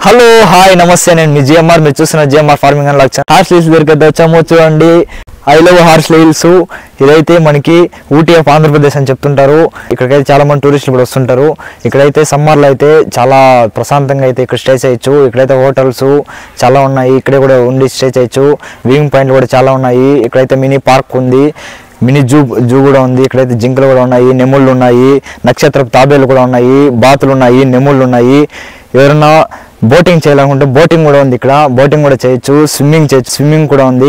Hello hi నమస్తే, నేను మీ GMR. మీరు చూస్తున్న జిఎంఆర్ ఫార్మింగ్ అండ్ లక్ష్యం. హార్స్ హిల్స్ దగ్గర వచ్చాము చూడండి. I love horse hills. ఇదైతే మనకి ఊటీ ఆఫ్ ఆంధ్రప్రదేశ్ అని చెప్తుంటారు. ఇక్కడికైతే చాలా మంది టూరిస్టులు కూడా వస్తుంటారు. ఇక్కడైతే సమ్మర్లో అయితే చాలా ప్రశాంతంగా అయితే ఇక్కడ స్టే చేయొచ్చు. ఇక్కడైతే హోటల్స్ చాలా ఉన్నాయి, ఇక్కడే కూడా ఉండి స్టే చేయొచ్చు. వ్యూయింగ్ పాయింట్లు కూడా చాలా ఉన్నాయి. ఇక్కడైతే మినీ పార్క్ ఉంది, మినీ జూ కూడా ఉంది. ఇక్కడైతే జింకలు కూడా ఉన్నాయి, నెమ్ముళ్ళు ఉన్నాయి, నక్షత్ర తాబేలు కూడా ఉన్నాయి, బాతులు ఉన్నాయి, నెమ్ముళ్ళు ఉన్నాయి. ఎవరైనా బోటింగ్ చేయాలనుకుంటే బోటింగ్ కూడా ఉంది. ఇక్కడ బోటింగ్ కూడా చేయొచ్చు, స్విమ్మింగ్ కూడా ఉంది.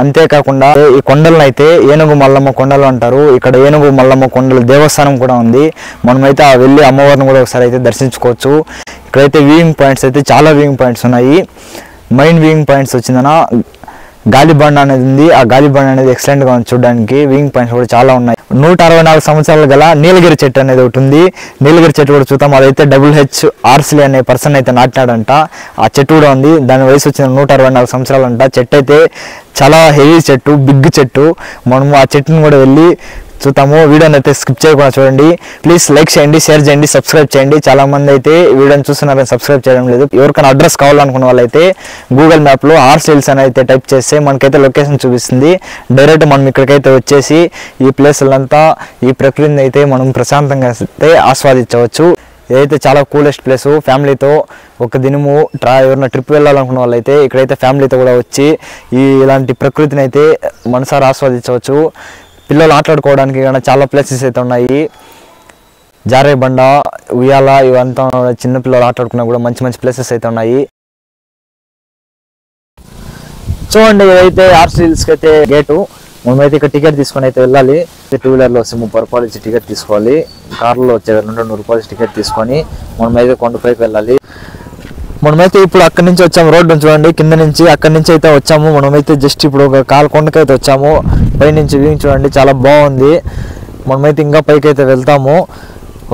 అంతేకాకుండా ఈ కొండలను అయితే ఏనుగు మల్లమ్మ కొండలు అంటారు. ఇక్కడ ఏనుగు మల్లమ్మ కొండలు దేవస్థానం కూడా ఉంది. మనమైతే ఆ వెళ్ళి అమ్మవారిని కూడా ఒకసారి అయితే దర్శించుకోవచ్చు. ఇక్కడైతే వ్యూయింగ్ పాయింట్స్ అయితే చాలా వ్యూయింగ్ పాయింట్స్ ఉన్నాయి. మెయిన్ వ్యూయింగ్ పాయింట్స్ వచ్చిందన గాలిబండ అనేది ఉంది. ఆ గాలిబండ అనేది ఎక్సలెంట్గా ఉంది చూడడానికి. వ్యూయింగ్ పాయింట్స్ కూడా చాలా ఉన్నాయి. 164 సంవత్సరాలు గల నీలగిరి చెట్టు అనేది ఒకటి ఉంది. నీలగిరి చెట్టు కూడా చూద్దాం. అదైతే WH ఆర్స్లీ అనే పర్సన్ అయితే నాటినాడంట. ఆ చెట్టు కూడా ఉంది. దాని వయసు వచ్చిన 164 సంవత్సరాలు అంట. చెట్టు అయితే చాలా హెవీ చెట్టు, బిగ్ చెట్టు. మనము ఆ చెట్టును కూడా వెళ్ళి చూద్దాము. వీడియోని అయితే స్కిప్ చేయకుండా చూడండి. ప్లీజ్ లైక్ చేయండి, షేర్ చేయండి, సబ్స్క్రైబ్ చేయండి. చాలా మంది అయితే వీడియోని చూస్తున్నారని సబ్స్క్రైబ్ చేయడం లేదు. ఎవరికైనా అడ్రస్ కావాలనుకున్న వాళ్ళైతే గూగుల్ మ్యాప్లో హార్స్ హిల్స్ అని అయితే టైప్ చేస్తే మనకైతే లొకేషన్ చూపిస్తుంది. డైరెక్ట్ మనం ఇక్కడికైతే వచ్చేసి ఈ ప్లేసులంతా, ఈ ప్రకృతిని అయితే మనం ప్రశాంతంగా అయితే ఆస్వాదించవచ్చు. ఇదైతే చాలా కూలెస్ట్ ప్లేసు. ఫ్యామిలీతో ఒక దినము ఎవరైనా ట్రిప్ వెళ్ళాలనుకున్న వాళ్ళైతే ఇక్కడైతే ఫ్యామిలీతో కూడా వచ్చి ఇలాంటి ప్రకృతిని అయితే మనసారా ఆస్వాదించవచ్చు. పిల్లలు ఆటలాడుకోవడానికి కానీ చాలా ప్లేసెస్ అయితే ఉన్నాయి. జారే బండ, ఉయ్యాల, ఇవంతా చిన్నపిల్లలు ఆటలాడుకున్నా కూడా మంచి మంచి ప్లేసెస్ అయితే ఉన్నాయి. చూడండి, ఇదైతే హార్స్ హిల్స్కి అయితే గేటు. మనమైతే ఇక్కడ టికెట్ తీసుకొని అయితే వెళ్ళాలి. 2 వీలర్లో వస్తే 30 రూపాయలు ఇచ్చి టికెట్ తీసుకోవాలి. కార్లో వచ్చే 200 రూపాయలు టికెట్ తీసుకొని మనమైతే కొండపైకి వెళ్ళాలి. మనమైతే ఇప్పుడు అక్కడి నుంచి వచ్చాము. రోడ్డు చూడండి, కింద నుంచి అక్కడి నుంచి అయితే వచ్చాము. మనమైతే జస్ట్ ఇప్పుడు ఒక కొండకైతే వచ్చాము. పై నుంచి వ్యూయింగ్ చూడండి, చాలా బాగుంది. మనమైతే ఇంకా పైకి అయితే వెళ్తాము.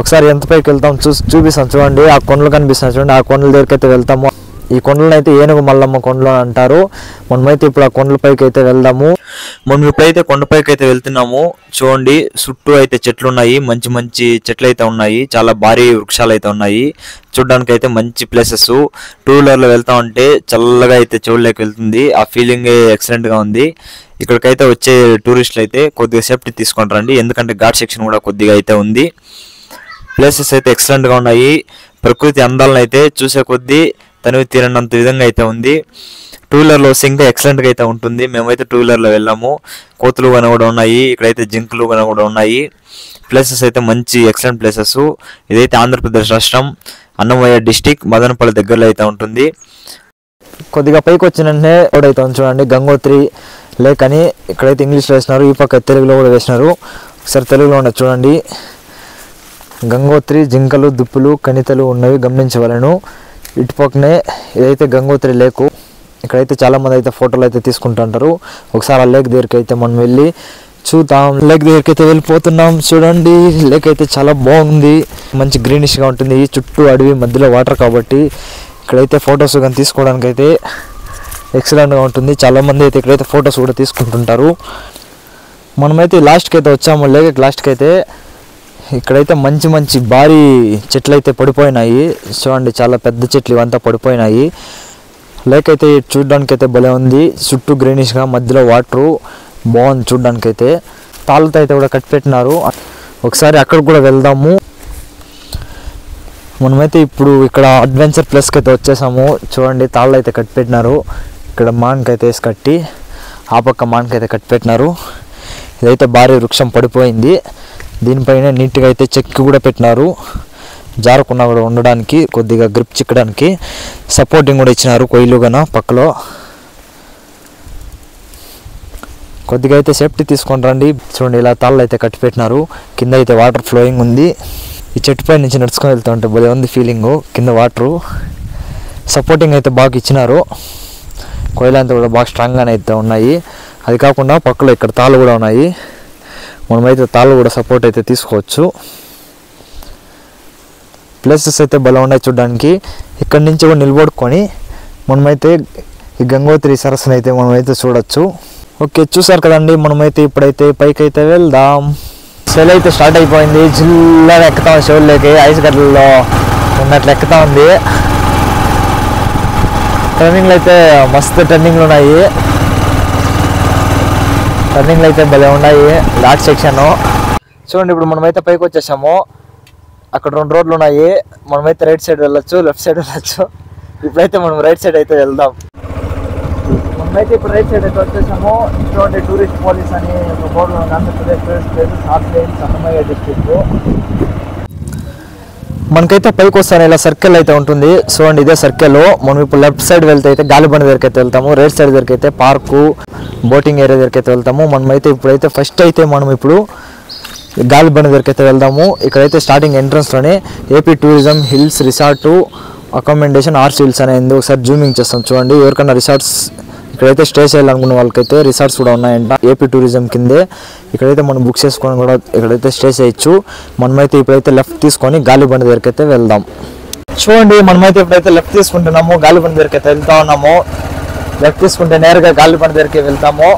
ఒకసారి ఎంత పైకి వెళ్తాము చూపిస్తాం చూడండి. ఆ కొండలు కనిపిస్తున్నాయి చూడండి, ఆ కొండల దగ్గరికి అయితే వెళ్తాము. ఈ కొండలను అయితే ఏనుగు మల్లమ్మ కొండలు అంటారు. మనమైతే ఇప్పుడు ఆ కొండల పైకి అయితే వెళ్దాము. మనం ఇప్పుడైతే కొండపైకి అయితే వెళ్తున్నాము. చూడండి, చుట్టూ అయితే చెట్లు ఉన్నాయి, మంచి మంచి చెట్లు అయితే ఉన్నాయి, చాలా భారీ వృక్షాలు అయితే ఉన్నాయి. చూడడానికి అయితే మంచి ప్లేసెస్. 2 వీలర్లో వెళ్తా ఉంటే చల్లగా అయితే చెవుల్లోకి వెళ్తుంది. ఆ ఫీలింగ్ ఎక్సలెంట్ గా ఉంది. ఇక్కడికైతే వచ్చే టూరిస్టులు అయితే కొద్దిగా సేఫ్టీ తీసుకొని రండి, ఎందుకంటే ఘాట్ సెక్షన్ కూడా కొద్దిగా అయితే ఉంది. ప్లేసెస్ అయితే ఎక్సలెంట్ గా ఉన్నాయి. ప్రకృతి అందాలను అయితే చూసే కొద్దీ తనివి తీరనంత విధంగా అయితే ఉంది. 2 వీలర్లో వస్తే ఇంకా ఎక్సలెంట్గా అయితే ఉంటుంది. మేమైతే 2 వీలర్లో వెళ్ళాము. కోతులు కానీ కూడా ఉన్నాయి, ఇక్కడైతే జింకలు కానీ కూడా ఉన్నాయి. ప్లేసెస్ అయితే మంచి ఎక్సలెంట్ ప్లేసెస్. ఇదైతే ఆంధ్రప్రదేశ్ రాష్ట్రం, అన్నమయ్య డిస్టిక్, మదనపల్లి దగ్గరలో అయితే ఉంటుంది. కొద్దిగా పైకి వచ్చిన వెంటనే అయితే ఉంది చూడండి, గంగోత్రి లేక్ అని ఇక్కడైతే ఇంగ్లీష్లో వేసినారు. ఈ పక్క తెలుగులో కూడా వేసినారు. ఒకసారి తెలుగులో ఉండదు చూడండి. గంగోత్రి జింకలు, దుప్పులు, కణితలు ఉన్నవి గమనించవలను. ఇటు పక్కనే ఇదైతే గంగోత్రి లేకు. ఇక్కడైతే చాలా మంది అయితే ఫోటోలు అయితే తీసుకుంటుంటారు. ఒకసారి ఆ లేక్ దగ్గరికి అయితే మనం వెళ్ళి చూద్దాం. లేక్ దగ్గరికి అయితే వెళ్ళిపోతున్నాం. చూడండి, లేక్ అయితే చాలా బాగుంది, మంచి గ్రీనిష్గా ఉంటుంది. చుట్టూ అడవి మధ్యలో వాటర్ కాబట్టి ఇక్కడైతే ఫొటోస్ కానీ తీసుకోవడానికి అయితే ఎక్సలెంట్గా ఉంటుంది. చాలామంది అయితే ఇక్కడైతే ఫొటోస్ కూడా తీసుకుంటుంటారు. మనమైతే లాస్ట్కి అయితే వచ్చాము. లేక్ లాస్ట్కి అయితే ఇక్కడైతే మంచి మంచి భారీ చెట్లు అయితే పడిపోయినాయి. చూడండి, చాలా పెద్ద చెట్లు ఇవంతా పడిపోయినాయి. లేక్ అయితే చూడడానికి అయితే భలే ఉంది. చుట్టూ గ్రీనిష్గా, మధ్యలో వాటరు బాగుంది చూడడానికి అయితే. తాళ్ళతో అయితే కూడా కట్టిపెట్టినారు. ఒకసారి అక్కడికి కూడా వెళ్దాము. మనమైతే ఇప్పుడు ఇక్కడ అడ్వెంచర్ ప్లేస్కి అయితే వచ్చేసాము. చూడండి, తాళ్ళు అయితే కట్టిపెట్టినారు. ఇక్కడ మాన్కైతే వేసి కట్టి, ఆ పక్క మాన్కైతే కట్టిపెట్టినారు. ఇదైతే భారీ వృక్షం పడిపోయింది. దీనిపైన నీట్గా అయితే చెక్కి కూడా పెట్టినారు, జారకుండా కూడా ఉండడానికి, కొద్దిగా గ్రిప్ చిక్కడానికి. సపోర్టింగ్ కూడా ఇచ్చినారు కొయ్యలుగాన పక్కలో. కొద్దిగా అయితే సేఫ్టీ తీసుకొని రండి. చూడండి, ఇలా తాళ్ళు అయితే కట్టిపెట్టినారు. కింద అయితే వాటర్ ఫ్లోయింగ్ ఉంది. ఈ చెట్టుపై నుంచి నడుచుకొని వెళ్తూ ఉంటే భలే ఉంది ఫీలింగు. కింద వాటరు సపోర్టింగ్ అయితే బాగా ఇచ్చినారు. కొయ్యలు అంతా కూడా బాగా స్ట్రాంగ్గానే అయితే ఉన్నాయి. అది కాకుండా పక్కలో ఇక్కడ తాళ్ళు కూడా ఉన్నాయి. మనమైతే తాళ్ళు కూడా సపోర్ట్ అయితే తీసుకోవచ్చు. ప్లేసెస్ అయితే భలే ఉన్నాయి చూడడానికి. ఇక్కడి నుంచి కూడా నిలబడుకొని మనమైతే ఈ గంగోత్రి సరస్సును అయితే మనమైతే చూడొచ్చు. ఓకే, చూసారు కదండి. మనమైతే ఇప్పుడైతే పైకి అయితే వెళ్దాం. సెల్ అయితే స్టార్ట్ అయిపోయింది. జిల్లా ఎక్కుతాం, షోల్లోకి ఐస్ గడ్డల్లో ఉన్నట్లు ఎక్కుతా ఉంది. టర్నింగ్లు అయితే మస్తు టర్నింగ్లు ఉన్నాయి. టర్నింగ్లు అయితే భలే ఉన్నాయి. ఘాట్ సెక్షన్ చూడండి. ఇప్పుడు మనమైతే పైకి వచ్చేసాము. అక్కడ 2 రోడ్లు ఉన్నాయి. మనమైతే రైట్ సైడ్ వెళ్ళొచ్చు, లెఫ్ట్ సైడ్ వెళ్ళొచ్చు. ఇప్పుడైతే మనం రైట్ సైడ్ అయితే వెళ్దాం. మనమైతే ఇప్పుడు రైట్ సైడ్ అయితే వచ్చేసాము. ఇటువంటి టూరిస్ట్ పోలీస్ అని ఒక బోర్డు ఉంది. Andhra Pradesh tourist place Annamayya district. మనకైతే పైకి వస్తాను ఇలా సర్కిల్ అయితే ఉంటుంది. చూడండి ఇదే సర్కిల్. మనం ఇప్పుడు లెఫ్ట్ సైడ్ వెళ్తే అయితే గాలిబండ దగ్గరికి అయితే వెళ్తాము. రైట్ సైడ్ దగ్గరికి అయితే పార్కు, బోటింగ్ ఏరియా దగ్గరికి అయితే వెళ్తాము. మనమైతే ఇప్పుడైతే ఫస్ట్ అయితే మనం ఇప్పుడు గాలిబండ దగ్గరికి అయితే వెళ్దాము. ఇక్కడైతే స్టార్టింగ్ ఎంట్రన్స్లోనే AP tourism hills resort accommodation Horsley hills అనేది ఒకసారి జూమింగ్ చేస్తాం చూడండి. ఎవరికైనా రిసార్ట్స్ ఇక్కడైతే స్టే చేయాలనుకున్న వాళ్ళకైతే రిసార్ట్స్ కూడా ఉన్నాయంట ఏపీ టూరిజం కిందే. ఇక్కడైతే మనం బుక్ చేసుకొని కూడా ఇక్కడైతే స్టే చేయొచ్చు. మనమైతే ఇప్పుడైతే లెఫ్ట్ తీసుకొని గాలిబండ దగ్గరికి అయితే వెళ్దాం. చూడండి మనమైతే ఇప్పుడైతే లెఫ్ట్ తీసుకుంటున్నాము. గాలిబండ దగ్గరికి అయితే వెళ్తా ఉన్నాము. లెఫ్ట్ తీసుకుంటే నేరుగా గాలిబండ దగ్గరికి వెళ్తాము.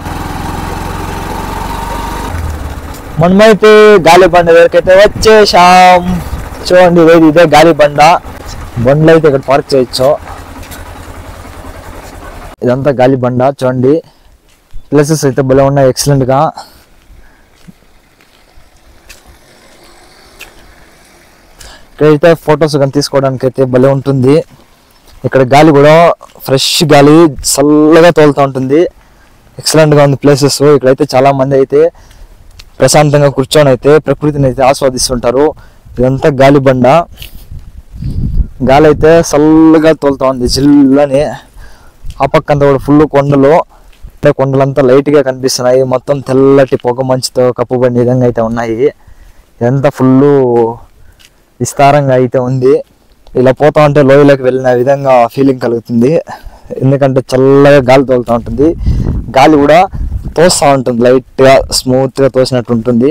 మనమైతే గాలిబండ దగ్గరికి అయితే వచ్చేసాం. చూడండి ఇదే గాలిబండ. బండ్లు అయితే ఇక్కడ పార్క్ చేయొచ్చు. ఇదంతా గాలిబండ. చూడండి ప్లేసెస్ అయితే భలే ఉన్నాయి ఎక్సలెంట్ గా. ఇక్కడైతే ఫొటోస్ కానీ తీసుకోవడానికి అయితే భలే ఉంటుంది. ఇక్కడ గాలి కూడా ఫ్రెష్ గాలి చల్లగా తోలుతూ ఉంటుంది. ఎక్సలెంట్ గా ఉంది ప్లేసెస్. ఇక్కడైతే చాలా మంది అయితే ప్రశాంతంగా కూర్చొని అయితే ప్రకృతిని అయితే ఆస్వాదిస్తుంటారు. ఇదంతా గాలిబండ. గాలి అయితే చల్లగా తోలుతూ ఉంది జిల్లని. ఆ పక్కంతా కూడా ఫుల్ కొండలు. కొండలంతా లైట్ గా కనిపిస్తున్నాయి. మొత్తం తెల్లటి పొగ మంచుతో కప్పుబడిన విధంగా అయితే ఉన్నాయి. ఇదంతా ఫుల్ విస్తారంగా అయితే ఉంది. ఇలా పోతా ఉంటే లోయలోకి వెళ్ళిన విధంగా ఫీలింగ్ కలుగుతుంది. ఎందుకంటే చల్లగా గాలి తోలుతూ ఉంటుంది. గాలి కూడా తోస్తూ ఉంటుంది, లైట్ గా స్మూత్ గా తోసినట్టు ఉంటుంది.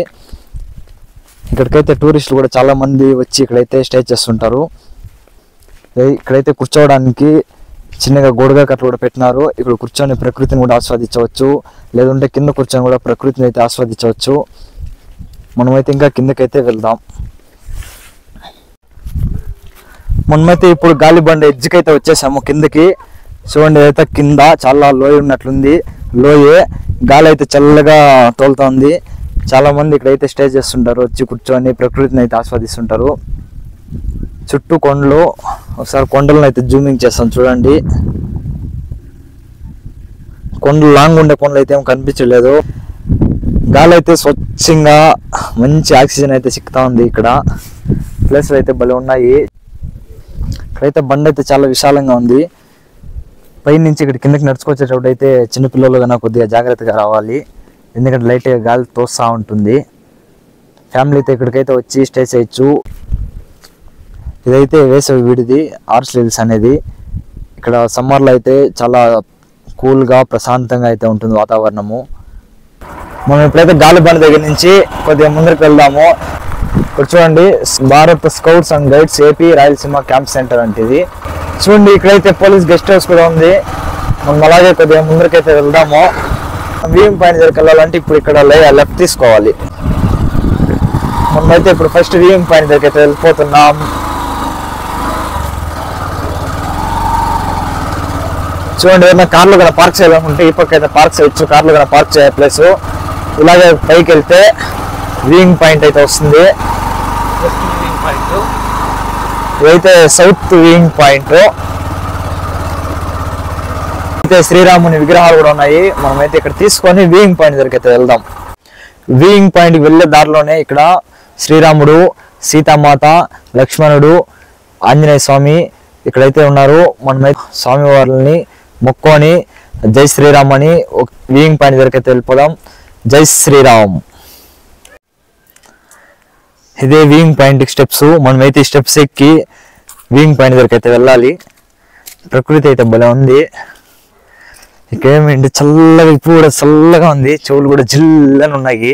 ఇక్కడికైతే టూరిస్టులు కూడా చాలా మంది వచ్చి ఇక్కడైతే స్టే చేస్తుంటారు. ఇక్కడైతే కూర్చోవడానికి చిన్నగా గోడగా కట్ట కూడా పెట్టినారు. ఇక్కడ కూర్చొని ప్రకృతిని కూడా ఆస్వాదించవచ్చు. లేదంటే కింద కూర్చొని కూడా ప్రకృతిని అయితే ఆస్వాదించవచ్చు. మనమైతే ఇంకా కిందకైతే వెళ్దాం. మనమైతే ఇప్పుడు గాలిబండ ఎడ్జ్కి అయితే వచ్చేసాము కిందకి. చూడండి అయితే కింద చాలా లోయ ఉన్నట్లుంది. లోయే గాలి అయితే చల్లగా తోలుతుంది. చాలా మంది ఇక్కడైతే స్టే చేస్తుంటారు. వచ్చి కూర్చొని ప్రకృతిని అయితే ఆస్వాదిస్తుంటారు. చుట్టూ కొండలు. ఒకసారి కొండలను అయితే జూమింగ్ చేస్తాం చూడండి. కొండలు లాంగ్ ఉండే కొండలు అయితే ఏం కనిపించలేదు. గాలి అయితే స్వచ్ఛంగా మంచి ఆక్సిజన్ అయితే సిక్కుతా ఉంది. ఇక్కడ ప్లేస్లు అయితే భలే ఉన్నాయి. ఇక్కడైతే బండి అయితే చాలా విశాలంగా ఉంది. పై నుంచి ఇక్కడ కిందకి నడుచుకొచ్చేటప్పుడు అయితే చిన్నపిల్లలు కన్నా కొద్దిగా జాగ్రత్తగా రావాలి. ఎందుకంటే లైట్గా గాలి తోస్తూ ఉంటుంది. ఫ్యామిలీ అయితే ఇక్కడికైతే వచ్చి స్టే చేయొచ్చు. ఇదైతే వేసవి విడిది ఆర్స్ హిల్స్ అనేది. ఇక్కడ సమ్మర్లో అయితే చాలా కూల్గా ప్రశాంతంగా అయితే ఉంటుంది వాతావరణము. మనం ఇప్పుడైతే గాలిబండ దగ్గర నుంచి కొద్దిగా ముందరికి వెళ్దాము. ఇక్కడ చూడండి Bharat scouts and guides AP Rayalaseema camp centre అంటే ఇది. చూడండి ఇక్కడైతే పోలీస్ గెస్ట్ హౌస్ కూడా ఉంది. మనం అలాగే కొద్దిగా ముందరికైతే వెళ్దాము. వ్యూయింగ్ పాయింట్ దగ్గరికి వెళ్ళాలంటే ఇప్పుడు ఇక్కడ లెఫ్ట్ తీసుకోవాలి. మనమైతే ఇప్పుడు ఫస్ట్ వ్యూయింగ్ పాయింట్ దగ్గరికి అయితే వెళ్ళిపోతున్నాం. చూడండి ఏదైనా కార్లు కూడా పార్క్ చేయాలనుకుంటే ఈ పక్క అయితే పార్క్ చేయొచ్చు. కార్లు కూడా పార్క్ చేయ ప్లేస్. ఇలాగే పైకి వెళ్తే వ్యూయింగ్ పాయింట్ అయితే వస్తుంది. ఇదైతే సౌత్ వ్యూయింగ్ పాయింట్. అయితే శ్రీరాముని విగ్రహాలు కూడా ఉన్నాయి. మనమైతే ఇక్కడ తీసుకొని వ్యూయింగ్ పాయింట్ దగ్గరికి అయితే వెళ్దాం. వ్యూయింగ్ పాయింట్కి వెళ్ళే దారిలోనే ఇక్కడ శ్రీరాముడు, సీతామాత, లక్ష్మణుడు, ఆంజనేయ స్వామి ఇక్కడైతే ఉన్నారు. మనమైతే స్వామి వారిని మొక్కొని జై శ్రీరామ్ అని వ్యూయింగ్ పాయింట్ దగ్గరికి అయితే వెళ్ళిపోదాం. జై శ్రీరామ్. ఇదే వ్యూయింగ్ పాయింట్ స్టెప్స్. మనమైతే ఈ స్టెప్స్ ఎక్కి వ్యూయింగ్ పాయింట్ దగ్గరికి అయితే వెళ్ళాలి. ప్రకృతి అయితే భలే ఉంది. ఇకేమేంటి చల్లగా ఇప్పుడు కూడా చల్లగా ఉంది. చెవులు కూడా జిల్లని ఉన్నాయి.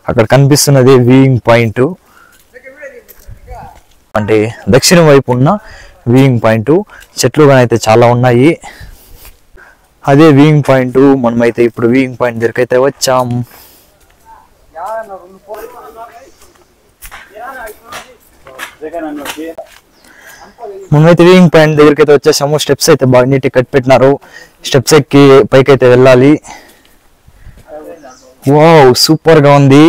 అక్కడ కనిపిస్తున్నది వ్యూయింగ్ పాయింట్. అంటే దక్షిణం వైపు ఉన్న వ్యూయింగ్ పాయింట్. చెట్లు కానీ అయితే చాలా ఉన్నాయి. అదే వ్యూయింగ్ పాయింట్. మనమైతే ఇప్పుడు వ్యూయింగ్ పాయింట్ దగ్గరికి అయితే వచ్చాం. మనమైతే వ్యూయింగ్ పాయింట్ దగ్గరికి అయితే వచ్చేసాము. స్టెప్స్ అయితే బాగా నీట్గా కట్టి పెట్టినారు. స్టెప్స్ ఎక్కి పైకి అయితే వెళ్ళాలి. వావ్, సూపర్ గా ఉంది.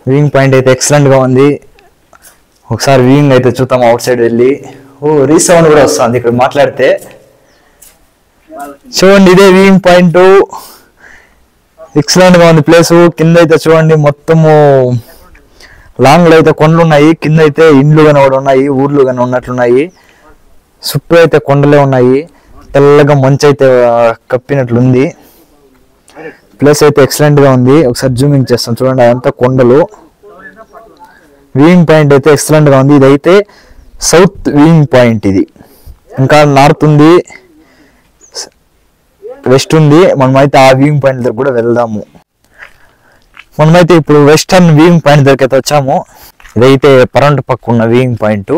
వ్యూయింగ్ పాయింట్ అయితే ఎక్సలెంట్ గా ఉంది. ఒకసారి వ్యూయింగ్ అయితే చూద్దాం అవుట్ సైడ్ వెళ్ళి. ఓ, రీసౌండ్ కూడా వస్తుంది ఇక్కడ మాట్లాడితే. చూడండి, ఇదే వ్యూయింగ్ పాయింట్. ఎక్సలెంట్ గా ఉంది ప్లేస్. కింద అయితే చూడండి, మొత్తము లాంగ్ లో అయితే కొండలు ఉన్నాయి. కింద అయితే ఇండ్లు కానీ కూడా ఉన్నాయి, ఊర్లు కానీ ఉన్నట్లున్నాయి. చుట్టూ అయితే కొండలే ఉన్నాయి. తెల్లగా మంచు అయితే కప్పినట్లుంది. ప్లేస్ అయితే ఎక్సలెంట్ గా ఉంది. ఒకసారి జూమింగ్ చేస్తాం చూడండి, అదంతా కొండలు. వ్యూయింగ్ పాయింట్ అయితే ఎక్సలెంట్ గా ఉంది. ఇదైతే సౌత్ వ్యూయింగ్ పాయింట్. ఇది ఇంకా నార్త్ ఉంది, వెస్ట్ ఉంది. మనమైతే ఆ వ్యూయింగ్ పాయింట్ దగ్గర కూడా వెళ్దాము. మనమైతే ఇప్పుడు వెస్టర్న్ వ్యూయింగ్ పాయింట్ దగ్గరికి అయితే వచ్చాము. ఇదైతే పరంటు పక్క ఉన్న వ్యూయింగ్ పాయింట్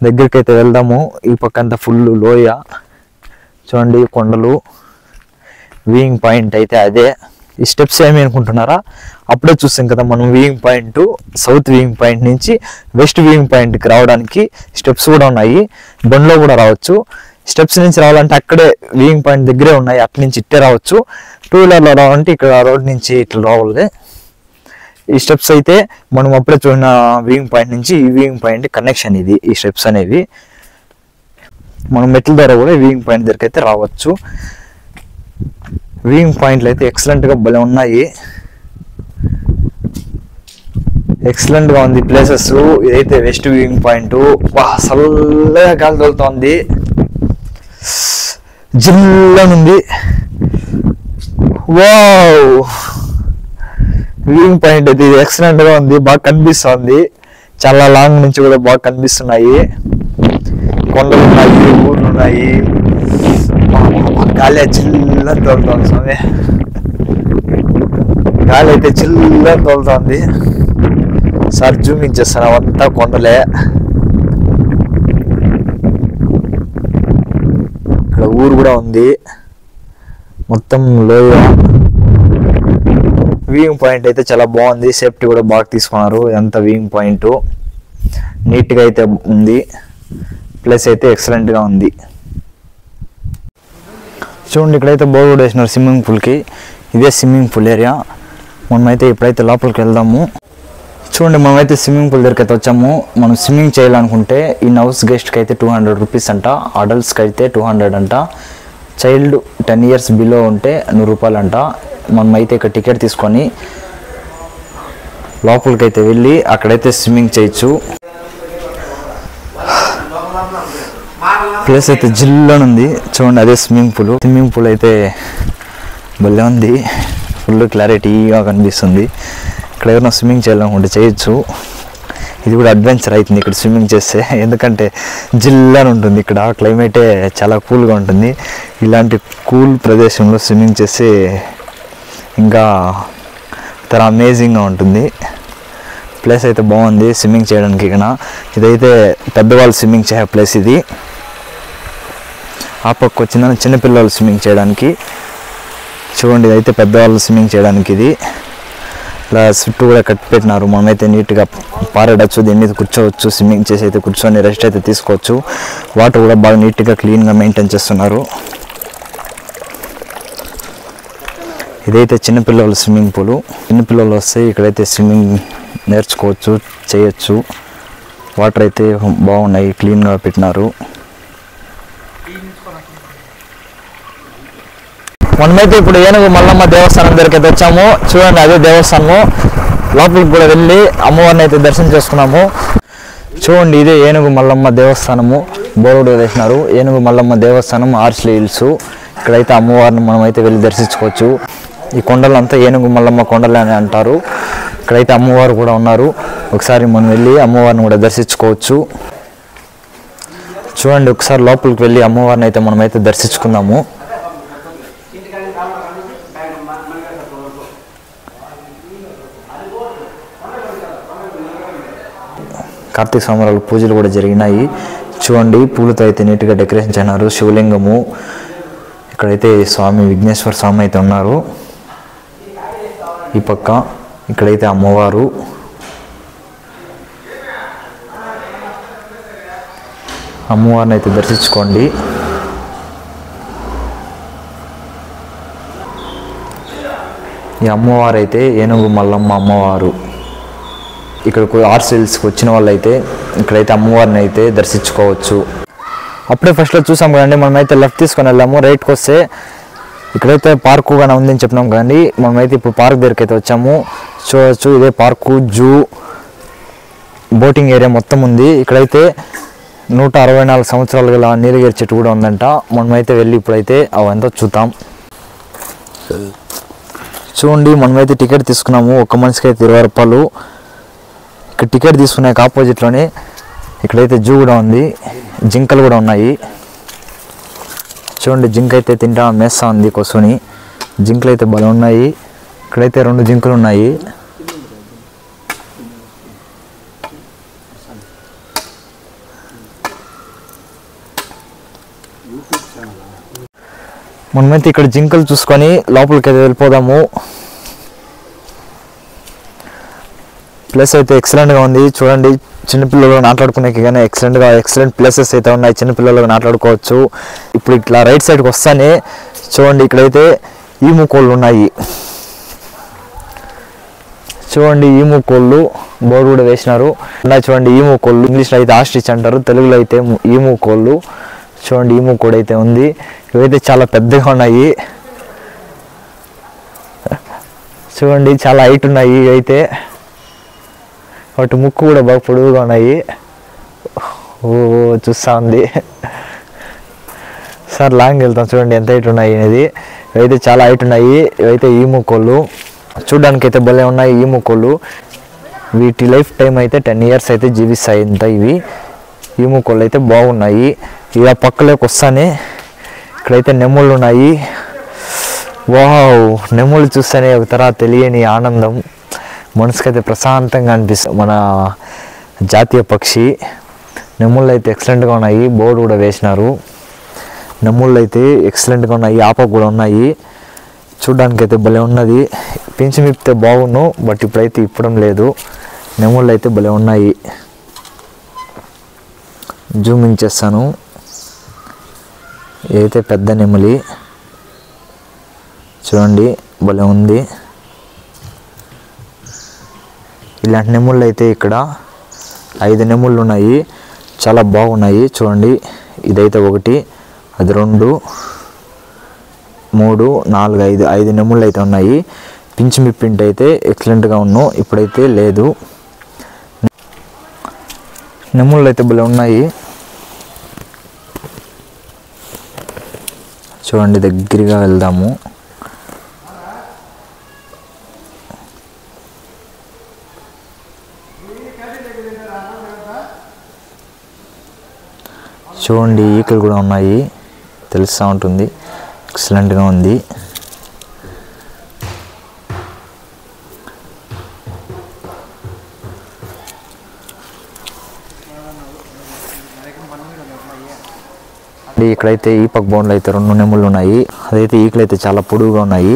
దగ్గరికి అయితే వెళ్దాము. ఈ పక్క అంతా ఫుల్ లోయ, చూడండి కొండలు. వ్యూయింగ్ పాయింట్ అయితే అదే. ఈ స్టెప్స్ ఏమి అనుకుంటున్నారా? అప్పుడే చూస్తాం కదా మనం viewing point. South viewing point నుంచి వెస్ట్ వ్యూయింగ్ పాయింట్కి రావడానికి స్టెప్స్ కూడా ఉన్నాయి. బండ్లో కూడా రావచ్చు. స్టెప్స్ నుంచి రావాలంటే అక్కడే వ్యూయింగ్ పాయింట్ దగ్గరే ఉన్నాయి, అటు నుంచి ఇట్టే రావచ్చు. టూ వీలర్లో రావాలంటే ఇక్కడ రోడ్ నుంచి ఇట్లా రావాలి. ఈ స్టెప్స్ అయితే మనం అప్పుడే చూసిన వ్యూయింగ్ పాయింట్ నుంచి ఈ వ్యూయింగ్ పాయింట్ కనెక్షన్ ఇది. ఈ స్టెప్స్ అనేవి మనం మెట్ల ద్వారా కూడా వ్యూయింగ్ పాయింట్ దగ్గరికి అయితే రావచ్చు. వ్యూయింగ్ పాయింట్లు అయితే ఎక్సలెంట్గా భలే ఉన్నాయి. ఎక్సలెంట్గా ఉంది ప్లేసెస్. ఇదైతే వెస్ట్ వ్యూయింగ్ పాయింట్. చల్లగా గాలి తోలుతోంది, జిల్లనుంది. వావ్, వ్యూయింగ్ పాయింట్ అయితే ఎక్సలెంట్ గా ఉంది, బాగా కనిపిస్తుంది. చాలా లాంగ్ నుంచి కూడా బాగా కనిపిస్తున్నాయి. కొండలు ఉన్నాయి, ఊర్లు ఉన్నాయి. గాలి చిల్లని తోలుతోంది స్వామి. గాలి అయితే చిల్లని తోలుతోంది. సార్ జూమింగ్ చేస్తాను, అవంతా కొండలే. ఇక్కడ ఊరు కూడా ఉంది, మొత్తం లోయ. వ్యూయింగ్ పాయింట్ అయితే చాలా బాగుంది. సేఫ్టీ కూడా బాగా తీసుకున్నారు. ఇదంతా వ్యూయింగ్ పాయింట్ నీట్గా అయితే ఉంది. ప్లేస్ అయితే ఎక్సలెంట్గా ఉంది. చూడండి, ఇక్కడైతే బోర్డు కూడా వేసినారు స్విమ్మింగ్ పూల్కి. ఇదే స్విమ్మింగ్ పూల్ ఏరియా. మనమైతే ఇప్పుడైతే లోపలికి వెళ్దాము. చూడండి, మనమైతే స్విమ్మింగ్ పూల్ దగ్గరికి అయితే వచ్చాము. మనం స్విమ్మింగ్ చేయాలనుకుంటే ఇన్ హౌస్ గెస్ట్కి అయితే 200 రూపీస్ అంట, అడల్ట్స్కి అయితే 200 అంట, చైల్డ్ 10 years బిలో ఉంటే 100 రూపాయలు అంట. మనమైతే ఇక్కడ టికెట్ తీసుకొని లోపలికి అయితే వెళ్ళి అక్కడైతే స్విమ్మింగ్ చేయొచ్చు. ప్లేస్ అయితే జిల్లనుంది. చూడండి, అదే స్విమ్మింగ్ పూల్. స్విమ్మింగ్ పూల్ అయితే భలే ఉంది, ఫుల్ క్లారిటీగా కనిపిస్తుంది. ఇక్కడ ఎవరైనా స్విమ్మింగ్ చేయాలనుకుంటే చేయొచ్చు. ఇది కూడా అడ్వెంచర్ అవుతుంది ఇక్కడ స్విమ్మింగ్ చేస్తే, ఎందుకంటే జిల్లాని ఉంటుంది. ఇక్కడ క్లైమేటే చాలా కూల్గా ఉంటుంది. ఇలాంటి కూల్ ప్రదేశంలో స్విమ్మింగ్ చేస్తే ఇంకా చాలా అమేజింగ్గా ఉంటుంది. ప్లేస్ అయితే బాగుంది స్విమ్మింగ్ చేయడానికి. ఇక్కడ ఇదైతే పెద్దవాళ్ళు స్విమ్మింగ్ చేసే ప్లేస్ ఇది. ఆ పక్క వచ్చిందని చిన్నపిల్లలు స్విమ్మింగ్ చేయడానికి. చూడండి, ఇదైతే పెద్దవాళ్ళు స్విమ్మింగ్ చేయడానికి. ఇది ఇలా చుట్టూ కూడా కట్టి పెట్టినారు. మనమైతే నీట్గా పారేడచ్చు, దీని మీద కూర్చోవచ్చు. స్విమ్మింగ్ చేసి అయితే కూర్చొని రెస్ట్ అయితే తీసుకోవచ్చు. వాటర్ కూడా బాగా నీట్గా క్లీన్గా మెయింటైన్ చేస్తున్నారు. ఇదైతే చిన్నపిల్లల స్విమ్మింగ్ పూల్. చిన్నపిల్లలు వస్తే ఇక్కడైతే స్విమ్మింగ్ నేర్చుకోవచ్చు, చేయొచ్చు. వాటర్ అయితే బాగున్నాయి, క్లీన్గా పెట్టినారు. మనమైతే ఇప్పుడు ఏనుగు మల్లమ్మ దేవస్థానం దగ్గరికి అయితే వచ్చాము. చూడండి, అదే దేవస్థానము. లోపలికి కూడా వెళ్ళి అమ్మవారిని అయితే దర్శనం చేసుకున్నాము. చూడండి, ఇదే ఏనుగు మల్లమ్మ దేవస్థానము. బోర్డు వేసినారు, ఏనుగు మల్లమ్మ దేవస్థానం, ఆర్చ్లీ హిల్స్. ఇక్కడైతే అమ్మవారిని మనమైతే వెళ్ళి దర్శించుకోవచ్చు. ఈ కొండలంతా ఏనుగు మల్లమ్మ కొండలు అని అంటారు. ఇక్కడైతే అమ్మవారు కూడా ఉన్నారు. ఒకసారి మనం వెళ్ళి అమ్మవారిని కూడా దర్శించుకోవచ్చు. చూడండి, ఒకసారి లోపలికి వెళ్ళి అమ్మవారిని అయితే మనమైతే దర్శించుకుందాము. కార్తీక సోమవారాలు పూజలు కూడా జరిగినాయి. చూడండి, పూలతో అయితే నీట్గా డెకరేషన్ చేసినారు. శివలింగము, ఇక్కడైతే స్వామి విఘ్నేశ్వర స్వామి అయితే ఉన్నారు. ఈ పక్క ఇక్కడైతే అమ్మవారు, అమ్మవారిని అయితే దర్శించుకోండి. ఈ అమ్మవారు అయితే ఏనుగు మల్లమ్మ అమ్మవారు. ఇక్కడికి ఆర్ట్స్ హిల్స్కి వచ్చిన వాళ్ళైతే ఇక్కడైతే అమ్మవారిని అయితే దర్శించుకోవచ్చు. అప్పుడే ఫస్ట్లో చూసాం కదండి, మనమైతే లెఫ్ట్ తీసుకొని వెళ్ళాము. రైట్కి వస్తే ఇక్కడైతే పార్కు కానీ ఉందని చెప్పినాం కానీ మనమైతే ఇప్పుడు పార్క్ దగ్గరికి అయితే వచ్చాము. చూడవచ్చు, ఇదే పార్కు, జూ, బోటింగ్ ఏరియా మొత్తం ఉంది. ఇక్కడైతే 164 సంవత్సరాలు గల నీలగిరి చెట్టు కూడా ఉందంట. మనమైతే వెళ్ళి ఇప్పుడైతే అవంతా చూద్దాం. చూడండి, మనమైతే టికెట్ తీసుకున్నాము. ఒక్క మనిషికి అయితే 20 రూపాయలు. ఇక్కడ టికెట్ తీసుకున్నాక ఆపోజిట్లోనే ఇక్కడైతే జూ కూడా ఉంది, జింకలు కూడా ఉన్నాయి. చూడండి, జింక అయితే తింటా మేస్తా ఉంది కూర్చొని. జింకలు అయితే భలే ఉన్నాయి. ఇక్కడైతే 2 జింకలు ఉన్నాయి. మనమైతే ఇక్కడ జింకలు చూసుకొని లోపలికి అయితే వెళ్ళిపోదాము. ప్లేస్ అయితే ఎక్సలెంట్గా ఉంది. చూడండి, చిన్నపిల్లలు ఆటలాడుకునేకి కానీ ఎక్సలెంట్ ప్లేసెస్ అయితే ఉన్నాయి. చిన్నపిల్లలు ఆటలాడుకోవచ్చు. ఇప్పుడు ఇట్లా రైట్ సైడ్కి వస్తానే చూడండి, ఇక్కడైతే ఈము కోళ్ళు ఉన్నాయి. చూడండి, ఈము కోళ్ళు బోర్డు కూడా వేసినారు. చూడండి, ఈము కోళ్ళు ఇంగ్లీష్లో అయితే ఆస్ట్రిచ్ అంటారు, తెలుగులో అయితే ఈము కోళ్ళు. చూడండి, ఈము కోడి అయితే ఉంది. ఇవైతే చాలా పెద్దగా ఉన్నాయి. చూడండి, చాలా హైట్ ఉన్నాయి. ఇవైతే వాటి ముక్కు కూడా బాగా పొడుగుగా ఉన్నాయి. ఓ చూస్తా ఉంది. సార్ లాంగ్ వెళ్తాం. చూడండి ఎంత హైట్ ఉన్నాయి అనేది. ఇవైతే చాలా హైట్ ఉన్నాయి. ఇవైతే ఈము కోళ్ళు. చూడడానికి అయితే భలే ఉన్నాయి ఈము కోళ్ళు. వీటి లైఫ్ టైం అయితే 10 years అయితే జీవిస్తాయి ఇంత. ఇవి ఈము కోళ్ళు అయితే బాగున్నాయి. ఇలా పక్కలోకి వస్తానే ఇక్కడైతే నెమ్ముళ్ళు ఉన్నాయి. వావ్, నెమ్ముళ్ళు చూస్తేనే ఒక తర తెలియని ఆనందం, మనసుకైతే ప్రశాంతంగా అనిపిస్తుంది. మన జాతీయ పక్షి నెమ్ముళ్ళు అయితే ఎక్సలెంట్గా ఉన్నాయి. బోర్డు కూడా వేసినారు. నెమ్ముళ్ళు అయితే ఎక్సలెంట్గా ఉన్నాయి. ఆపకు కూడా ఉన్నాయి. చూడ్డానికి అయితే భలే ఉన్నది. పెంచి మిప్తే బాగున్నాను, బట్ ఇప్పుడైతే ఇప్పడం లేదు. నెమ్ముళ్ళు అయితే భలే ఉన్నాయి. జూమింగ్ చేస్తాను. ఇదైతే పెద్ద నెమలి. చూడండి, భలే ఉంది. ఇలాంటి నెమ్ముళ్ళు అయితే ఇక్కడ 5 నెమ్ముళ్ళు ఉన్నాయి. చాలా బాగున్నాయి. చూడండి, ఇదైతే 1, అది 2, 3, 4, 5 నెమ్ముళ్ళు అయితే ఉన్నాయి. పించి మిప్పింటి అయితే ఎక్సలెంట్గా ఉన్నావు. ఇప్పుడైతే లేదు. నెమ్ముళ్ళు అయితే భలే ఉన్నాయి. చూడండి, దగ్గరగా వెళ్దాము. చూడండి, ఈకలు కూడా ఉన్నాయి. తెలుస్తూ ఉంటుంది. ఎక్సలెంట్గా ఉంది. ఇక్కడైతే ఈ పక్క బౌండ్లో అయితే 2 నెమ్ముళ్ళు ఉన్నాయి. అదైతే ఈకలు అయితే చాలా పొడుగుగా ఉన్నాయి.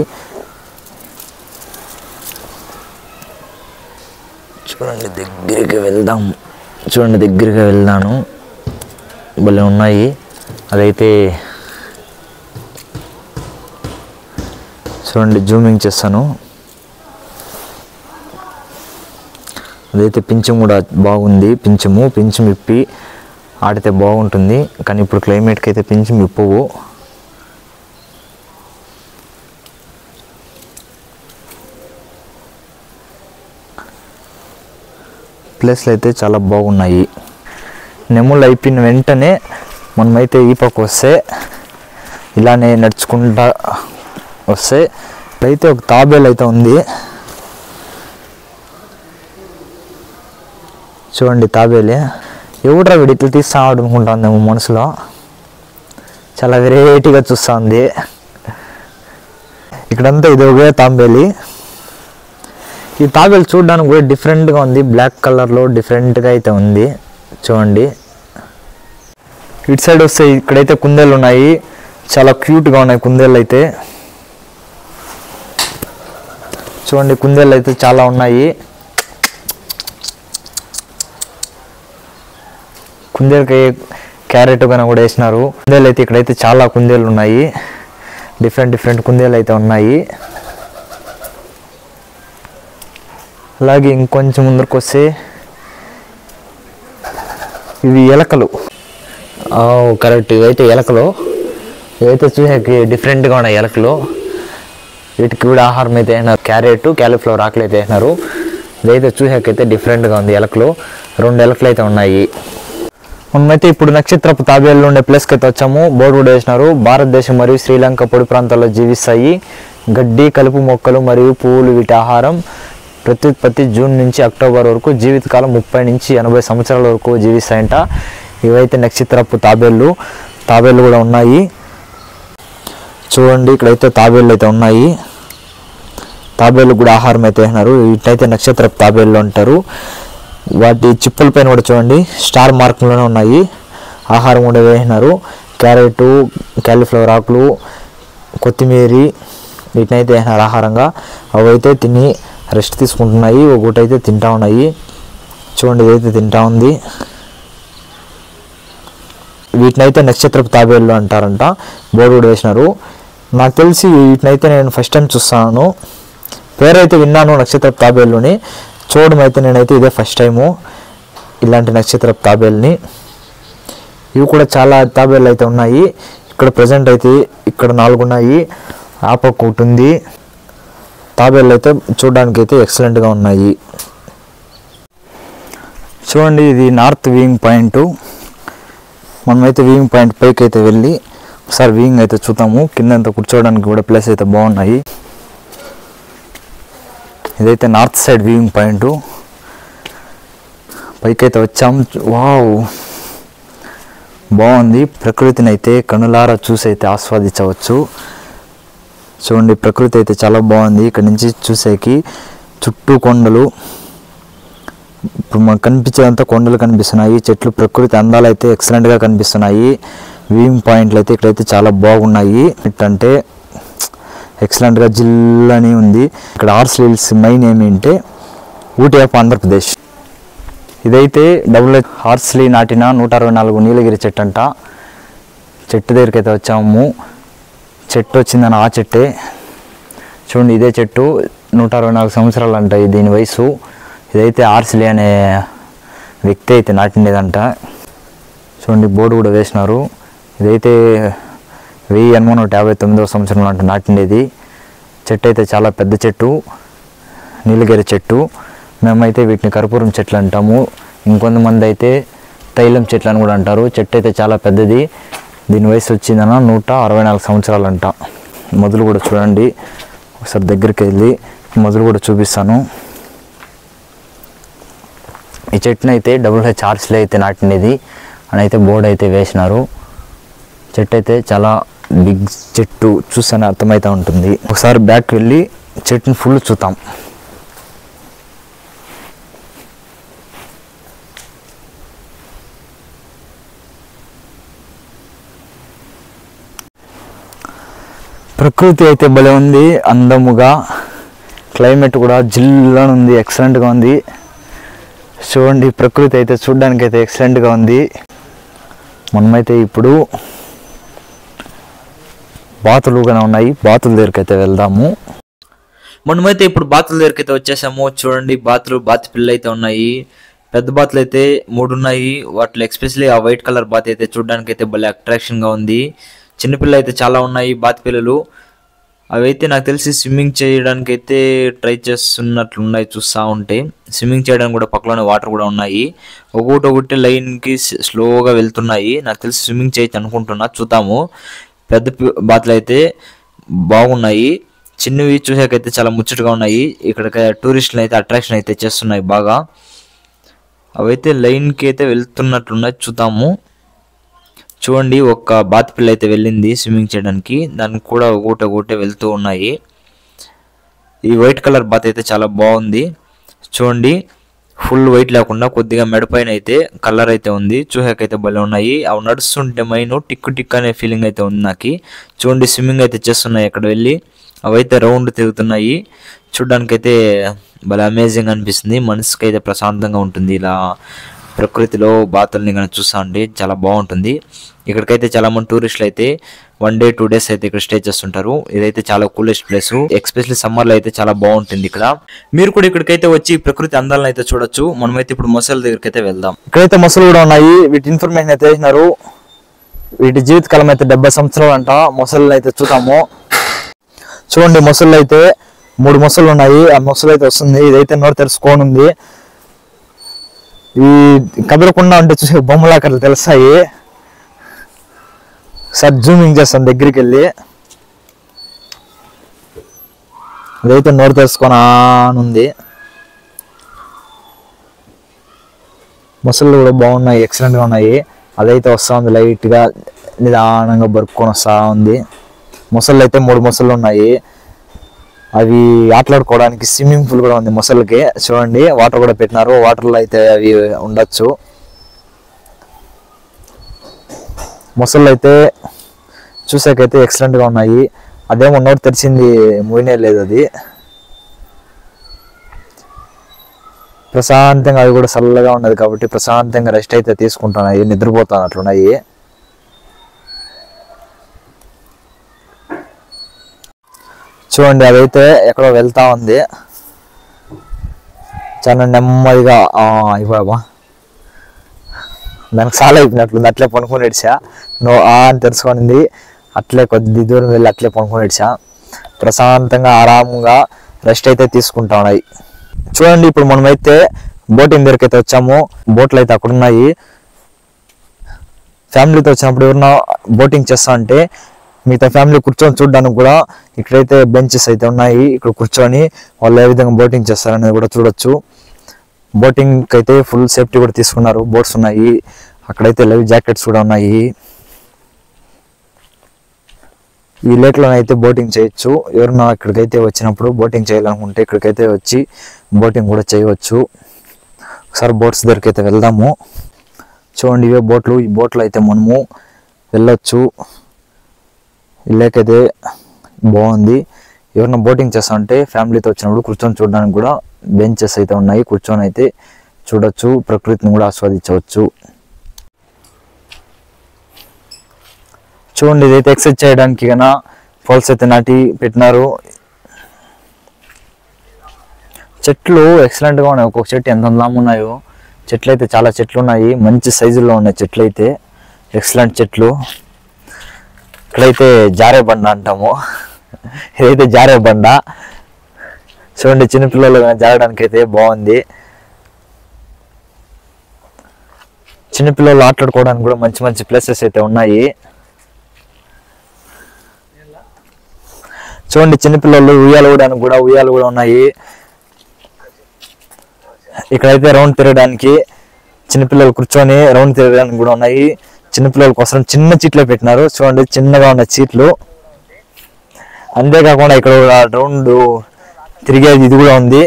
చూడండి, దగ్గరికి వెళ్దాం. చూడండి, దగ్గరగా వెళ్దాను. భలే ఉన్నాయి. అదైతే చూడండి, జూమింగ్ చేస్తాను. అదైతే పింఛం కూడా బాగుంది. పింఛం ఇప్పి ఆడితే బాగుంటుంది. కానీ ఇప్పుడు క్లైమేట్కి అయితే పింఛం ఇప్పవు. ప్లేస్లు అయితే చాలా బాగున్నాయి. నెమ్ముళ్ళు అయిపోయిన వెంటనే మనమైతే ఈ పక్క వస్తే ఇలానే నడుచుకుంటా వస్తే ఇక్కడైతే ఒక తాబేలు అయితే ఉంది. చూడండి, తాబేలే. ఎవడ్రా వీడు ఇట్లా తీస్తాడు అనుకుంటాందేమో మనసులో. చాలా వెరైటీగా చూస్తూ ఉంది. ఇక్కడంతా ఇది ఒకే తాబేలి. ఈ తాబేలు చూడడానికి కూడా డిఫరెంట్గా ఉంది. బ్లాక్ కలర్లో డిఫరెంట్గా అయితే ఉంది. చూడండి, ఇటు సైడ్ వస్తే ఇక్కడైతే కుందేళ్ళు ఉన్నాయి. చాలా క్యూట్గా ఉన్నాయి కుందేళ్ళు అయితే. చూడండి కుందేళ్ళు అయితే చాలా ఉన్నాయి. కుందేలకి క్యారెట్ కన్నా కూడా వేసినారు. కుందేలు అయితే ఇక్కడైతే చాలా కుందేలు ఉన్నాయి. డిఫరెంట్ కుందేలు అయితే ఉన్నాయి. అలాగే ఇంకొంచెం ముందరకు వస్తే ఇవి ఎలకలు. కరెక్ట్, ఇవైతే ఎలకలు. ఇవైతే చూసాకి డిఫరెంట్గా ఉన్నాయి ఎలకలు. వీటికి కూడా ఆహారం అయితే వేసినారు. క్యారెట్, క్యాలీఫ్లవర్ ఆకులు అయితే వేసినారు. ఇదైతే చూసాకైతే డిఫరెంట్గా ఉంది. ఎలకలు 2 ఎలకలు అయితే ఉన్నాయి. మనమైతే ఇప్పుడు నక్షత్రపు తాబేళ్ళు ఉండే ప్లేస్కి అయితే వచ్చాము. బోర్డు కూడా వేసినారు. భారతదేశం మరియు శ్రీలంక పొడి ప్రాంతాల్లో జీవిస్తాయి. గడ్డి, కలుపు మొక్కలు మరియు పువ్వులు వీటి ఆహారం. ప్రత్యుత్పత్తి జూన్ నుంచి అక్టోబర్ వరకు. జీవితకాలం 30 నుంచి 80 సంవత్సరాల వరకు జీవిస్తాయంట. ఇవైతే నక్షత్రపు తాబేళ్ళు కూడా ఉన్నాయి. చూడండి ఇక్కడైతే తాబేళ్ళు అయితే ఉన్నాయి. తాబేళ్ళు కూడా ఆహారం అయితే వేసినారు. వీటినైతే నక్షత్రపు తాబేళ్ళు అంటారు. వాటి చిప్పుల పైన కూడా చూడండి స్టార్ మార్కులోనే ఉన్నాయి. ఆహారం కూడా వేసినారు. క్యారెట్, క్యాలీఫ్లవర్ ఆకులు, కొత్తిమీర వీటినైతే వేసినారు ఆహారంగా. అవైతే తిని రెస్ట్ తీసుకుంటున్నాయి. ఒకటైతే తింటా ఉన్నాయి. చూడండి ఇదైతే తింటా ఉంది. వీటినైతే నక్షత్రపు తాబేళ్ళు అంటారంట. బోర్డు కూడా వేసినారు. నాకు తెలిసి వీటినైతే నేను ఫస్ట్ టైం చూస్తాను. పేరైతే విన్నాను నక్షత్రపు తాబేళ్ళుని. చూడడం అయితే నేనైతే ఇదే ఫస్ట్ టైము ఇలాంటి నక్షత్రపు తాబేళ్ళని. ఇవి కూడా చాలా తాబేళ్ళు అయితే ఉన్నాయి. ఇక్కడ ప్రజెంట్ అయితే ఇక్కడ 4 ఉన్నాయి. ఆ పక్క ఒకటి ఉంది. తాబేళ్ళు అయితే చూడడానికి అయితే ఎక్సలెంట్గా ఉన్నాయి. చూడండి ఇది నార్త్ వ్యూయింగ్ పాయింట్. మనమైతే వ్యూయింగ్ పాయింట్ పైకి అయితే వెళ్ళి ఒకసారి వ్యూయింగ్ అయితే చూద్దాము. కిందంతా కూర్చోవడానికి కూడా ప్లేస్ అయితే బాగున్నాయి. ఇదైతే నార్త్ సైడ్ వ్యూయింగ్ పాయింట్. పైకి అయితే వచ్చాము. వావ్, బాగుంది. ప్రకృతిని అయితే కనులారా చూసి అయితే ఆస్వాదించవచ్చు. చూడండి ప్రకృతి అయితే చాలా బాగుంది. ఇక్కడ నుంచి చూసేకి చుట్టూ కొండలు. ఇప్పుడు మనకు కనిపించేదంతా కొండలు కనిపిస్తున్నాయి. చెట్లు, ప్రకృతి అందాలు అయితే ఎక్సలెంట్గా కనిపిస్తున్నాయి. వ్యూయింగ్ పాయింట్లు అయితే ఇక్కడైతే చాలా బాగున్నాయి. అంటే ఎక్సలెంట్గా జిల్లని ఉంది. ఇక్కడ హార్స్ హిల్స్ మెయిన్ ఏమిటంటే ఊటీ ఆఫ్ ఆంధ్రప్రదేశ్. ఇదైతే హార్స్లీ నాటిన 164 నీలగిరి చెట్టు అంట. చెట్టు దగ్గరికి అయితే వచ్చాము. చెట్టు వచ్చిందని ఆ చెట్టే. చూడండి ఇదే చెట్టు 164 సంవత్సరాలు అంట దీని వయసు. ఇదైతే హార్స్లీ అనే వ్యక్తి అయితే నాటిండేదంట. చూడండి బోర్డు కూడా వేసినారు. ఇదైతే 1859వ సంవత్సరంలో అంటే నాటిండేది. చెట్టు అయితే చాలా పెద్ద చెట్టు, నీలగిరి చెట్టు. మేమైతే వీటిని కర్పూరం చెట్లు అంటాము. ఇంకొంతమంది అయితే తైలం చెట్లు అని కూడా అంటారు. చెట్టు అయితే చాలా పెద్దది. దీని వయసు వచ్చిందన్న 164 సంవత్సరాలు అంట. మొదలు కూడా చూడండి. ఒకసారి దగ్గరికి వెళ్ళి మొదలు కూడా చూపిస్తాను. ఈ చెట్టుని అయితే WH హార్స్లీ అయితే నాటినది అని అయితే బోర్డు అయితే వేసినారు. చెట్టు అయితే చాలా బిగ్ చెట్టు, చూస్తేనే అర్థమవుతూ ఉంటుంది. ఒకసారి బ్యాక్ వెళ్ళి చెట్టుని ఫుల్ చూద్దాం. ప్రకృతి అయితే భలే ఉంది, అందముగా. క్లైమేట్ కూడా జిల్లా ఉంది, ఎక్సలెంట్గా ఉంది. చూడండి ప్రకృతి అయితే చూడడానికి అయితే ఎక్సలెంట్గా ఉంది. మనమైతే ఇప్పుడు బాతులు కూడా ఉన్నాయి. బాతుల దగ్గరికి అయితే వెళ్దాము. మనమైతే ఇప్పుడు బాతుల దగ్గరికి అయితే వచ్చేసాము. చూడండి బాతి పిల్లలు అయితే ఉన్నాయి. పెద్ద బాతులు అయితే 3 ఉన్నాయి. వాటిలో ఎక్స్పెషల్లీ ఆ వైట్ కలర్ బాత్ అయితే చూడడానికి అయితే భలే అట్రాక్షన్గా ఉంది. చిన్నపిల్లలు అయితే చాలా ఉన్నాయి బాతి పిల్లలు. అవి అయితే నాకు తెలిసి స్విమ్మింగ్ చేయడానికి అయితే ట్రై చేస్తున్నట్లు ఉన్నాయి చూస్తూ ఉంటే. స్విమ్మింగ్ చేయడానికి కూడా పక్కలోనే వాటర్ కూడా ఉన్నాయి. ఒకటి లైన్కి స్లోగా వెళ్తున్నాయి. నాకు తెలిసి స్విమ్మింగ్ చేయొచ్చు అనుకుంటున్నా, చూద్దాము. పెద్ద బాతులు అయితే బాగున్నాయి. చిన్నవి చూసాకైతే చాలా ముచ్చటగా ఉన్నాయి. ఇక్కడ టూరిస్టులు అయితే అట్రాక్షన్ అయితే చేస్తున్నాయి బాగా. అవైతే లైన్కి అయితే వెళ్తున్నట్లున్నాయి, చూద్దాము. చూడండి ఒక బాతి పిల్ల అయితే వెళ్ళింది స్విమ్మింగ్ చేయడానికి. దానికి కూడా ఒకటే వెళ్తూ ఉన్నాయి. ఈ వైట్ కలర్ బాత్ అయితే చాలా బాగుంది. చూడండి ఫుల్ వైట్ లేకుండా కొద్దిగా మెడపైన అయితే కలర్ అయితే ఉంది. చూసాకైతే భలే ఉన్నాయి. అవి నడుస్తుంటే మైను టిక్కు టిక్ అనే ఫీలింగ్ అయితే ఉంది నాకు. చూడండి స్విమ్మింగ్ అయితే చేస్తున్నాయి అక్కడ వెళ్ళి. అవైతే రౌండ్ తిరుగుతున్నాయి. చూడ్డానికి అయితే భలే అమేజింగ్ అనిపిస్తుంది, మనసుకి అయితే ప్రశాంతంగా ఉంటుంది. ఇలా ప్రకృతిలో బాతుల్ని కానీ చూస్తా ఉంటే చాలా బాగుంటుంది. ఇక్కడికైతే చాలా మంది టూరిస్టులు అయితే 1 day 2 days అయితే ఇక్కడ స్టే చేస్తుంటారు. ఇదైతే చాలా కూలెస్ట్ ప్లేస్, ఎక్స్పెషల్లీ సమ్మర్ లో అయితే చాలా బాగుంటుంది ఇక్కడ. మీరు కూడా ఇక్కడికైతే వచ్చి ప్రకృతి అందాలను అయితే చూడొచ్చు. మనమైతే ఇప్పుడు మొసళ్ళ దగ్గరికి అయితే వెళ్దాం. ఇక్కడైతే మొసలు కూడా ఉన్నాయి. వీటి ఇన్ఫర్మేషన్ అయితే ఇచ్చినారు. వీటి జీవితకాలం అయితే 70 సంవత్సరాలు అంట. మొసళ్ళు అయితే చూద్దాము. చూడండి, మొసళ్ళు అయితే 3 మొసళ్ళు ఉన్నాయి. ఆ మొసలు అయితే వస్తుంది. ఇదైతే నోరు తెరుచుకొని ఉంది. ఈ కదలకుండా ఉంటే చూసే బొమ్మలు అక్కడ తెలుస్తాయి. సార్ జూమింగ్ చేస్తాను దగ్గరికి వెళ్ళి. ఇదైతే నోరు తెరుచుకొని ఉంది. మొసళ్ళు కూడా బాగున్నాయి, ఎక్సలెంట్ గా ఉన్నాయి. అదైతే వస్తా ఉంది, లైట్ గా నిదానంగా బరుక్కొని వస్తా ఉంది. మొసళ్ళు అయితే 3 మొసళ్ళు ఉన్నాయి. అవి ఆటలాడుకోవడానికి స్విమ్మింగ్ పూల్ కూడా ఉంది మొసళ్ళకి. చూడండి, వాటర్ కూడా పెట్టినారు. వాటర్లో అయితే అవి ఉండొచ్చు. మొసళ్ళు అయితే చూసాకైతే ఎక్సలెంట్ గా ఉన్నాయి. అదేమో నోరు తెరిచింది, మూయనే లేదు. అది ప్రశాంతంగా, అవి కూడా చల్లగా ఉన్నది కాబట్టి ప్రశాంతంగా రెస్ట్ అయితే తీసుకుంటున్నాయి, నిద్రపోతున్నట్లున్నాయి. చూడండి, అదైతే ఎక్కడో వెళ్తా ఉంది. చాలా నెమ్మదిగా ఇవ్వబా దానికి చాలా అయిపోయినట్లుంది. అట్లే పనుకొని ఇడిచా అని తెలుసుకునింది. అట్లే కొద్ది దూరం వెళ్ళి అట్లే పనుకొని ఇడిచా. ప్రశాంతంగా ఆరాంగా రెస్ట్ అయితే తీసుకుంటా ఉన్నాయి. చూడండి, ఇప్పుడు మనమైతే బోటింగ్ దగ్గరికి అయితే వచ్చాము. బోట్లు అయితే అక్కడ ఉన్నాయి. ఫ్యామిలీతో వచ్చినప్పుడు ఎవరన్నా బోటింగ్ చేస్తా అంటే మిగతా ఫ్యామిలీ కూర్చొని చూడడానికి కూడా ఇక్కడైతే బెంచెస్ అయితే ఉన్నాయి. ఇక్కడ కూర్చొని వాళ్ళు ఏ విధంగా బోటింగ్ చేస్తారనేది కూడా చూడొచ్చు. బోటింగ్ అయితే ఫుల్ సేఫ్టీ కూడా తీసుకున్నారు. బోట్స్ ఉన్నాయి, అక్కడైతే లైవ్ జాకెట్స్ కూడా ఉన్నాయి. ఈ లేక్లోనైతే బోటింగ్ చేయొచ్చు. ఎవరన్నా ఇక్కడికైతే వచ్చినప్పుడు బోటింగ్ చేయాలనుకుంటే ఇక్కడికైతే వచ్చి బోటింగ్ కూడా చేయవచ్చు. ఒకసారి బోట్స్ దగ్గరికి అయితే వెళ్దాము. చూడండి, ఇవే బోట్లు. ఈ బోట్లో అయితే మనము వెళ్ళొచ్చు. ఈ లేక్ అయితే బాగుంది. ఎవరైనా బోటింగ్ చేస్తా అంటే ఫ్యామిలీతో వచ్చినప్పుడు కూర్చొని చూడడానికి కూడా బెంచెస్ అయితే ఉన్నాయి. కూర్చొని అయితే చూడొచ్చు, ప్రకృతిని కూడా ఆస్వాదించవచ్చు. చూడండి, ఇదైతే ఎక్సర్సైజ్ చేయడానికి కన్నా ఫాల్స్ అయితే నాటి పెట్టినారు. చెట్లు ఎక్సలెంట్ గా ఉన్నాయి. ఒక్కొక్క చెట్టు ఎంత అందంగా ఉన్నాయో. చెట్లు అయితే చాలా చెట్లు ఉన్నాయి, మంచి సైజుల్లో ఉన్నాయి చెట్లు అయితే. ఎక్సలెంట్ చెట్లు. ఇక్కడైతే జారే బండ అంటాము. ఇదైతే జారే బండ. చూడండి, చిన్నపిల్లలు జారడానికి అయితే బాగుంది. చిన్నపిల్లలు ఆటలాడుకోవడానికి కూడా మంచి మంచి ప్లేసెస్ అయితే ఉన్నాయి. చూడండి, చిన్నపిల్లలు ఉయ్యాలు కూడా ఉన్నాయి. ఇక్కడైతే రౌండ్ తిరగడానికి చిన్నపిల్లలు కూర్చొని రౌండ్ తిరగడానికి కూడా ఉన్నాయి. చిన్నపిల్లల కోసం చిన్న చీట్లు పెట్టినారు. చూడండి, చిన్నగా ఉన్న చీట్లు. అంతేకాకుండా ఇక్కడ రౌండ్ తిరిగేది ఇది కూడా ఉంది.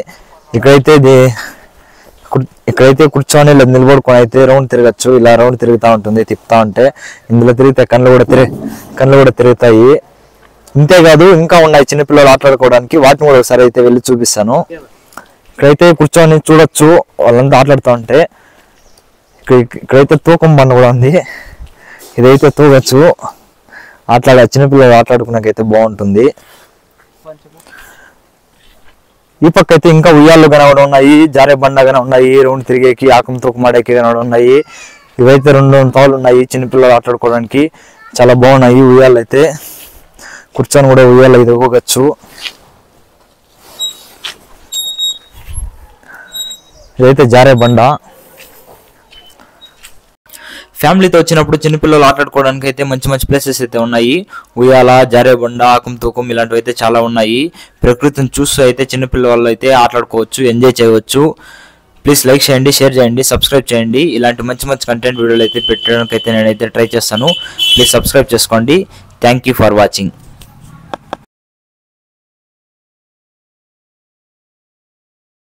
ఇక్కడైతే కూర్చొని ఇలా నిలబడుకొని అయితే రౌండ్ తిరగచ్చు. ఇలా రౌండ్ తిరుగుతూ ఉంటుంది, తిప్పుతా ఉంటే. ఇందులో తిరిగితే కళ్ళు కూడా తిరుగుతాయి. ఇంతేకాదు, ఇంకా ఉన్నాయి చిన్నపిల్లలు ఆటలాడుకోవడానికి. వాటిని కూడా ఒకసారి అయితే వెళ్ళి చూపిస్తాను. ఇక్కడైతే కూర్చొని చూడొచ్చు, వాళ్ళంతా ఆటలాడుతూ ఉంటే. ఇక్కడైతే తూకం బండ కూడా ఉంది. ఇదైతే తూగచ్చు. చిన్నపిల్లలు ఆటలాడుకున్నాకైతే బాగుంటుంది. ఈ పక్క అయితే ఇంకా ఉయ్యాలు కనబడి ఉన్నాయి, జారే బండ కన ఉన్నాయి, రౌండ్ తిరిగేకి, ఆకం తూకమాడేకి కనబడి ఉన్నాయి. ఇవైతే 2 తాళ్ళు ఉన్నాయి చిన్నపిల్లలు ఆటలాడుకోవడానికి. చాలా బాగున్నాయి ఉయ్యాలు అయితే. కూర్చొని కూడా ఉయ్యాలు అయితే ఊగచ్చు. ఇదైతే జారే బండ. ఫ్యామిలీతో వచ్చినప్పుడు చిన్నపిల్లలు ఆటలాడుకోవడానికి అయితే మంచి మంచి ప్లేసెస్ అయితే ఉన్నాయి. ఉయ్యాల, జారే బండ, ఆకం తూకం ఇలాంటివి అయితే చాలా ఉన్నాయి. ప్రకృతిని చూస్తూ అయితే చిన్నపిల్లలు అయితే ఆటలాడుకోవచ్చు, ఎంజాయ్ చేయవచ్చు. ప్లీజ్ లైక్ చేయండి, షేర్ చేయండి, సబ్స్క్రైబ్ చేయండి. ఇలాంటి మంచి మంచి కంటెంట్ వీడియోలు అయితే పెట్టడానికి అయితే నేనైతే ట్రై చేస్తాను. ప్లీజ్ సబ్స్క్రైబ్ చేసుకోండి. Thank you for watching.